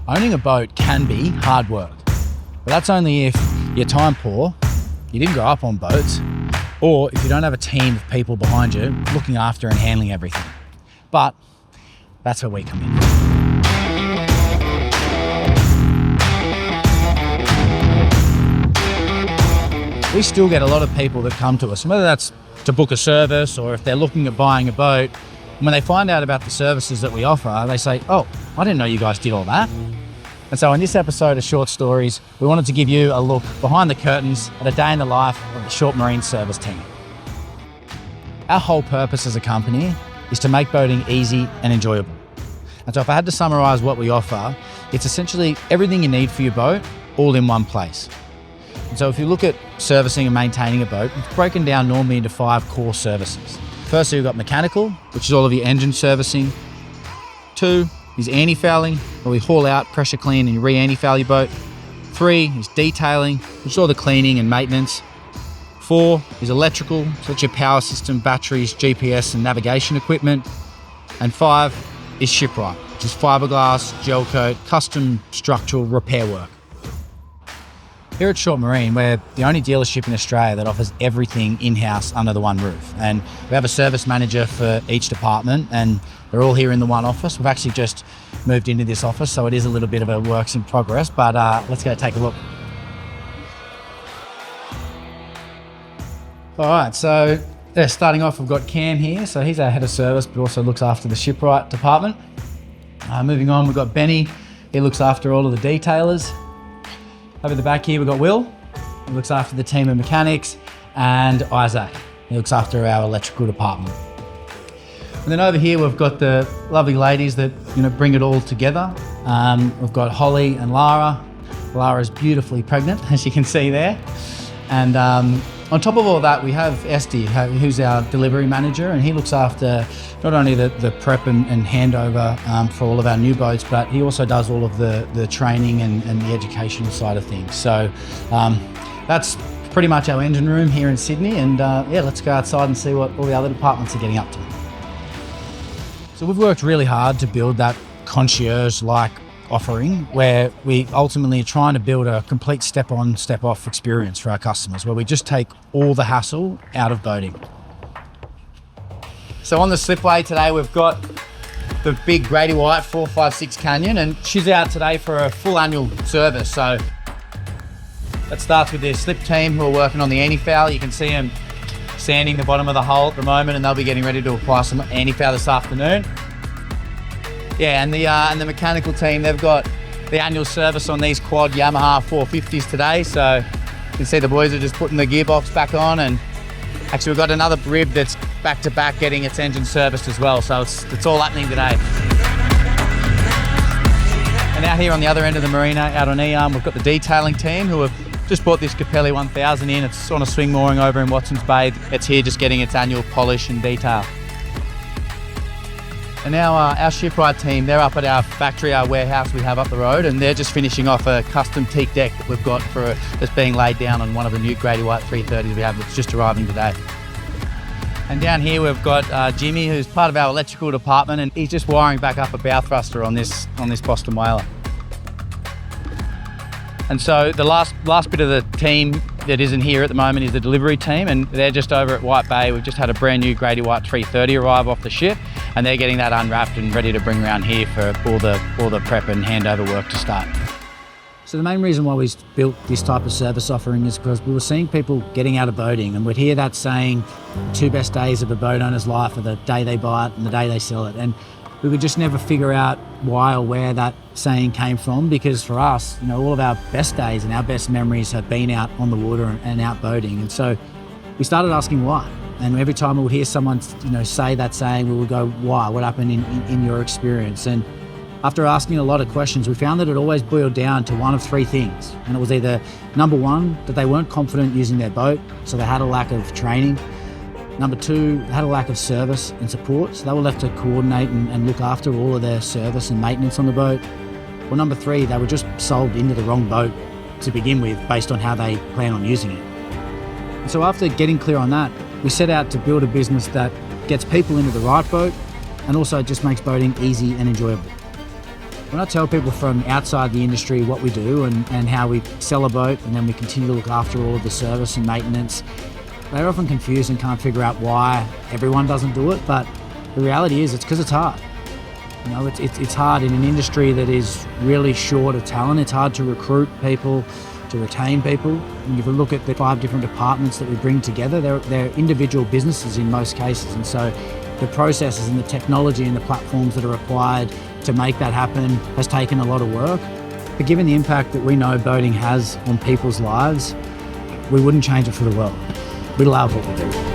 Owning a boat can be hard work, but that's only if you're time poor, you didn't grow up on boats, or if you don't have a team of people behind you looking after and handling everything. But that's where we come in. We still get a lot of people that come to us, and whether that's to book a service or if they're looking at buying a boat, and when they find out about the services that we offer, they say, oh, I didn't know you guys did all that. And so in this episode of Short Stories, we wanted to give you a look behind the curtains at a day in the life of the Short Marine Service team. Our whole purpose as a company is to make boating easy and enjoyable. And so if I had to summarize what we offer, it's essentially everything you need for your boat, all in one place. And so if you look at servicing and maintaining a boat, it's broken down normally into 5 core services. Firstly, we've got mechanical, which is all of your engine servicing. 2 is antifouling, where we haul out, pressure clean and re-antifoul your boat. 3 is detailing, which is all the cleaning and maintenance. 4 is electrical, so that's your power system, batteries, GPS and navigation equipment. And 5 is Shipwright, which is fiberglass, gel coat, custom structural repair work. Here at Short Marine, we're the only dealership in Australia that offers everything in-house under the one roof. And we have a service manager for each department, and they're all here in the one office. We've actually just moved into this office, so it is a little bit of a works in progress, but let's go take a look. All right, so starting off, we've got Cam here. So he's our head of service, but also looks after the Shipwright department. Moving on, we've got Benny. He looks after all of the detailers. Over the back here, we've got Will. He looks after the team of mechanics, and Isaac. He looks after our electrical department. And then over here, we've got the lovely ladies that bring it all together. We've got Holly and Lara. Lara's beautifully pregnant, as you can see there. And on top of all that, we have Esty, who's our delivery manager, and he looks after not only the prep and handover for all of our new boats, but he also does all of the training and the educational side of things. So that's pretty much our engine room here in Sydney, and let's go outside and see what all the other departments are getting up to. So we've worked really hard to build that concierge-like offering, where we ultimately are trying to build a complete step-on, step-off experience for our customers, where we just take all the hassle out of boating. So on the slipway today, we've got the big Grady White 456 Canyon, and she's out today for a full annual service. So that starts with the slip team who are working on the antifoul. You can see them sanding the bottom of the hull at the moment, and they'll be getting ready to apply some antifoul this afternoon. Yeah, and the mechanical team, they've got the annual service on these quad Yamaha 450s today. So you can see the boys are just putting the gearbox back on, and actually we've got another rib that's back to back getting its engine serviced as well. So it's all happening today. And out here on the other end of the marina, out on Earm, we've got the detailing team who have just bought this Capelli 1000 in. It's on a swing mooring over in Watson's Bay. It's here just getting its annual polish and detail. And now our Shipwright team, they're up at our factory, our warehouse we have up the road, and they're just finishing off a custom teak deck that we've got that's being laid down on one of the new Grady White 330s we have that's just arriving today. And down here we've got Jimmy, who's part of our electrical department, and he's just wiring back up a bow thruster on this Boston whaler. And so the last bit of the team that isn't here at the moment is the delivery team, and they're just over at White Bay. We've just had a brand new Grady White 330 arrive off the ship, and they're getting that unwrapped and ready to bring around here for all the prep and handover work to start. So the main reason why we built this type of service offering is because we were seeing people getting out of boating, and we'd hear that saying, 2 best days of a boat owner's life are the day they buy it and the day they sell it. And we could just never figure out why or where that saying came from, because for us, all of our best days and our best memories have been out on the water and out boating. And so we started asking why. And every time we would hear someone, say that saying, we would go, why? What happened in your experience? And after asking a lot of questions, we found that it always boiled down to one of 3 things. And it was either, number 1, that they weren't confident using their boat, so they had a lack of training. Number 2, they had a lack of service and support, so they were left to coordinate and look after all of their service and maintenance on the boat. Or number 3, they were just sold into the wrong boat to begin with based on how they plan on using it. And so after getting clear on that, we set out to build a business that gets people into the right boat and also just makes boating easy and enjoyable. When I tell people from outside the industry what we do and how we sell a boat, and then we continue to look after all of the service and maintenance, they're often confused and can't figure out why everyone doesn't do it. But the reality is it's because it's hard. You know, it's hard in an industry that is really short of talent. It's hard to recruit people, to retain people. And if you look at the 5 different departments that we bring together, they're individual businesses in most cases. And so the processes and the technology and the platforms that are required to make that happen has taken a lot of work. But given the impact that we know boating has on people's lives, we wouldn't change it for the world. We love what we do.